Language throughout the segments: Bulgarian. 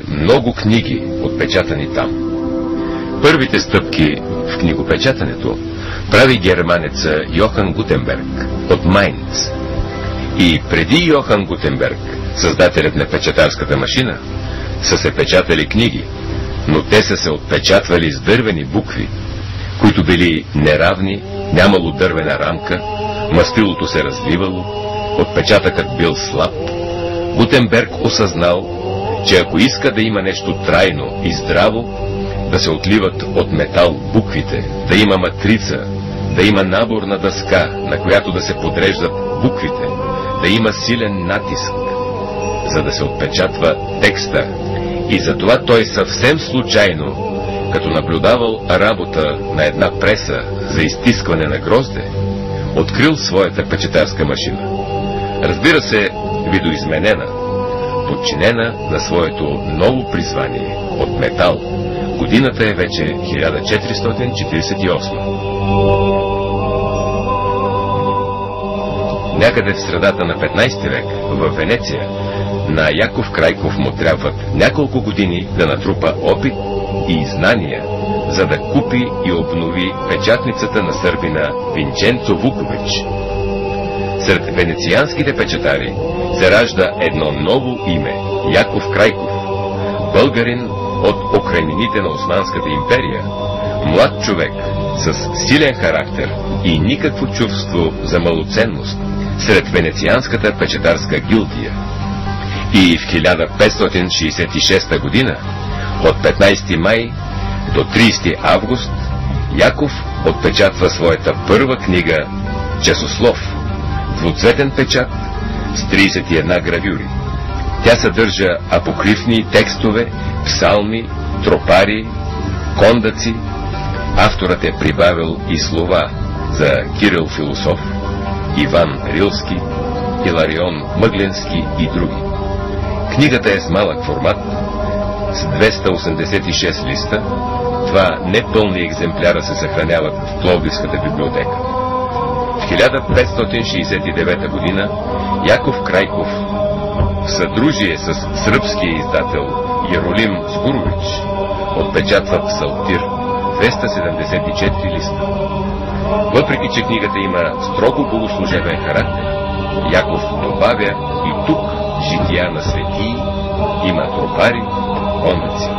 много книги, отпечатани там. Първите стъпки в книгопечатането прави германеца Йохан Гутенберг от Майнц. И преди Йохан Гутенберг, създателят на печатарската машина, са се печатали книги, но те са се отпечатвали с дървени букви, които били неравни, нямало дървена рамка, мастилото се разливало, отпечатъкът бил слаб. Гутенберг осъзнал, че ако иска да има нещо трайно и здраво, да се отливат от метал буквите, да има матрица, да има наборна дъска, на която да се подреждат буквите, да има силен натиск, за да се отпечатва текста. И затова той съвсем случайно, като наблюдавал работа на една преса за изтискване на грозде, открил своята печатарска машина. Разбира се, видоизменена, подчинена на своето ново призвание от метал. Годината е вече 1448. Някъде в средата на 15 век, в Венеция, на Яков Крайков му трябват няколко години да натрупа опит и знания, за да купи и обнови печатницата на сърбина Винченцо Вукович. Сред венецианските печатари се ражда едно ново име – Яков Крайков, българин от окрайнините на Османската империя, млад човек с силен характер и никакво чувство за малоценност сред венецианската печатарска гилдия. И в 1566 година, от 15 май до 30 август, Яков отпечатва своята първа книга «Часослов», двуцветен печат с 31 гравюри. Тя съдържа апокрифни текстове, псалми, тропари, кондаци. Авторът е прибавил и слова за Кирил Философ, Иван Рилски, Иларион Мъгленски и други. Книгата е с малък формат, с 286 листа. Два непълни екземпляра се съхраняват в Пловдивската библиотека. В 1569 година Яков Крайков в съдружие с сръбския издател Яролим Сгурович отпечатва Псалтир, 274 листа. Въпреки че книгата има строго богослужебен характер, Яков добавя и тук жития на светии, има тропари, кондаци.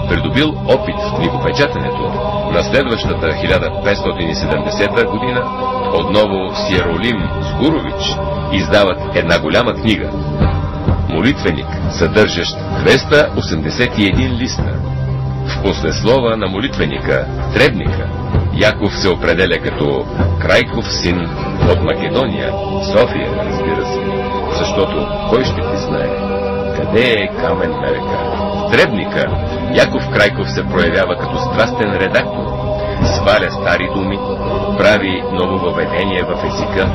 Придобил опит в книгопечатането, на следващата 1570 година отново с Яролим Сгурович издават една голяма книга – молитвеник, съдържащ 281 листа. В послеслова на молитвеника, Требника, Яков се определя като Крайков син от Македония, София, разбира се, защото кой ще ти знае къде е камен на река. В Требника Яков Крайков се проявява като страстен редактор, сваля стари думи, прави нововъведение в езика,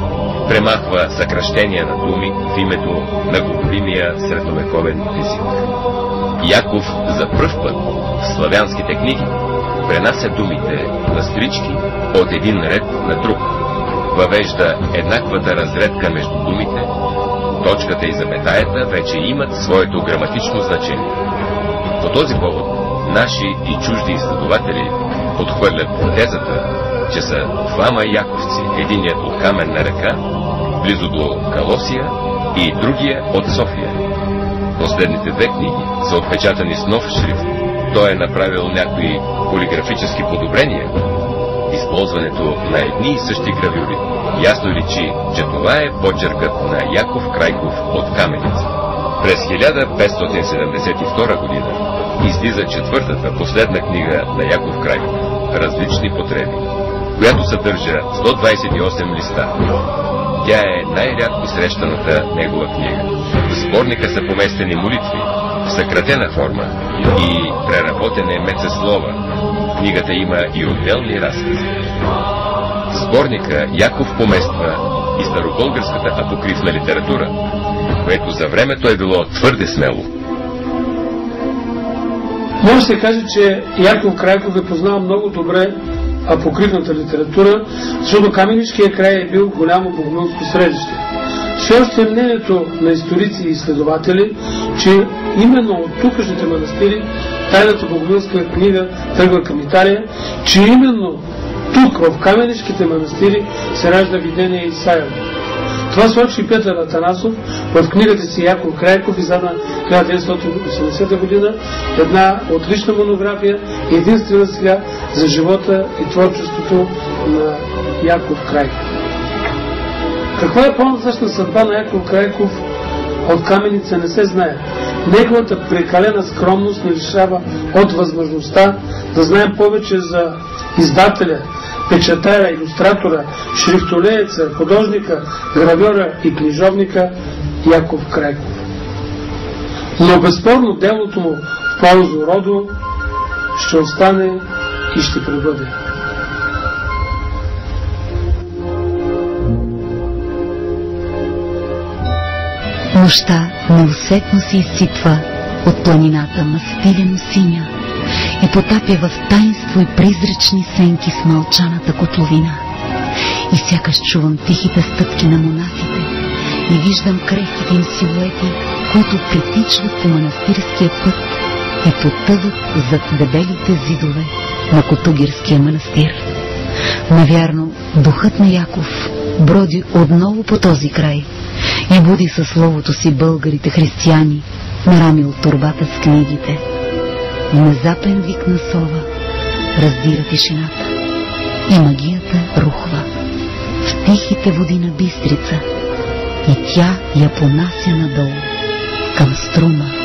премахва съкращения на думи в името на говоримия средновековен език. Яков за пръв път в славянските книги пренася думите на стрички от един ред на друг, въвежда еднаквата разредка между думите, точката и запетаята вече имат своето граматично значение. По този повод наши и чужди изследователи подхвърлят тезата, че са двама яковци, единият от Каменна река, близо до Калосия, и другия от София. Последните две книги са отпечатани с нов шрифт. Той е направил някои полиграфически подобрения. Използването на едни и същи гравюри ясно личи, че това е почеркът на Яков Крайков от Каменица. През 1572 година излиза четвъртата, последна книга на Яков Крайков «Различни потреби», която съдържа 128 листа. Тя е най-рядко срещаната негова книга. В сборника са поместени молитви в съкратена форма и преработене мецеслова. Книгата има и отделни разкази. В сборника Яков помества и старобългарската апокрифна литература, което за времето е било твърде смело. Може да се каже, че Яков Крайков е познал много добре апокрифната литература, защото Каменишкия край е бил голямо богомилско средище. Все още е мнението на историци и изследователи, че именно от тукашните манастири тайната богомилска книга тръгва към Италия, че именно тук, в каменишките манастири, се ражда видение Исаево. Това сочи Петър Атанасов в книгата си Яков Крайков, издана 1980 година, една отлична монография, единствена сега за живота и творчеството на Яков Крайков. Каква е по-нататъчна съдба на Яков Крайков от Каменица не се знае. Неговата прекалена скромност не лишава от възможността да знаем повече за издателя, печатаря, илюстратора, шрифтолееца, художника, гравьора и книжовника Яков Крайков. Но безспорно делото му в полза роду ще остане и ще пребъде. Нощта неусетно се изсипва от планината мастилено синя и потапя в таинство и призрачни сенки с мълчаната котловина. И сякаш чувам тихите стъпки на монасите и виждам крехките им силуети, които притичват по манастирския път и потъват зад дебелите зидове на Котугирския манастир. Навярно, духът на Яков броди отново по този край и буди със словото си българите християни, нарамил торбата с книгите. Внезапен вик на сова раздира тишината и магията рухва в тихите води на Бистрица и тя я понася надолу към Струма.